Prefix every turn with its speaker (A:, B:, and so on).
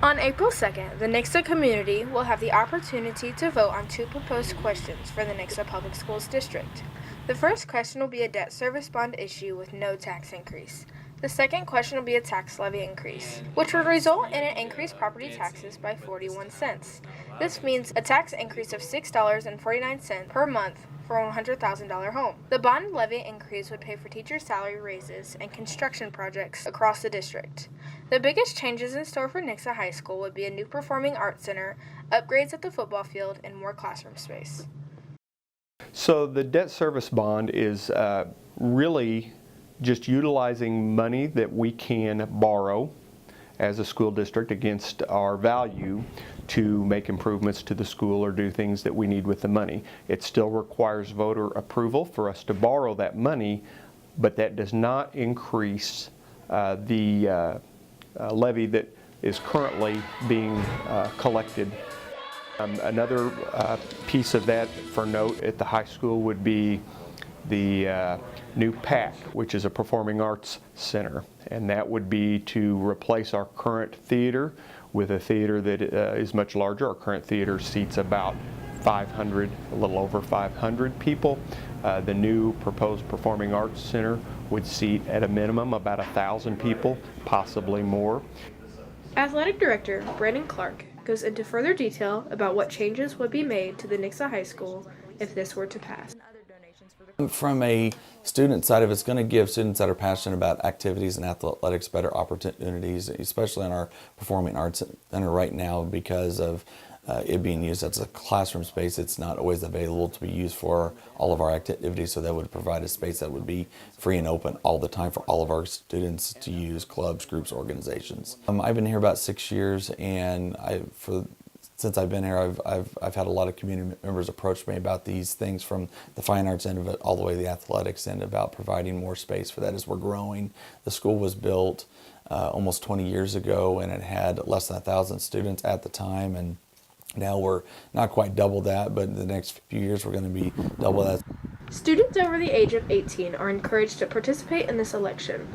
A: On April 2nd, the Nixa community will have the opportunity to vote on two proposed questions for the Nixa Public Schools District. The first question will be a debt service bond issue with no tax increase. The second question will be a tax levy increase, which would result in an increased property taxes by 41 cents. This means a tax increase of $6.49 per month for a $100,000 home. The bond levy increase would pay for teacher salary raises and construction projects across the district. The biggest changes in store for Nixa High School would be a new performing arts center, upgrades at the football field, and more classroom space.
B: So the debt service bond is really just utilizing money that we can borrow as a school district against our value to make improvements to the school or do things that we need with the money. It still requires voter approval for us to borrow that money, but that does not increase the levy that is currently being collected. Another piece of that for note at the high school would be the new PAC, which is a performing arts center, and that would be to replace our current theater with a theater that is much larger. Our current theater seats about 500, a little over 500 people. The new proposed performing arts center would seat at a minimum about 1,000 people, possibly more.
A: Athletic Director Brandon Clark goes into further detail about what changes would be made to the Nixa High School if this were to pass.
C: From a student side of it, it's going to give students that are passionate about activities and athletics better opportunities, especially in our performing arts center right now because of it being used as a classroom space. It's not always available to be used for all of our activities, so that would provide a space that would be free and open all the time for all of our students to use, clubs, groups, organizations. I've been here about 6 years, and since I've been here, I've had a lot of community members approach me about these things, from the fine arts end of it all the way to the athletics end, about providing more space for that as we're growing. The school was built almost 20 years ago, and it had less than 1,000 students at the time, and now we're not quite double that, but in the next few years we're going to be double that.
A: Students over the age of 18 are encouraged to participate in this election.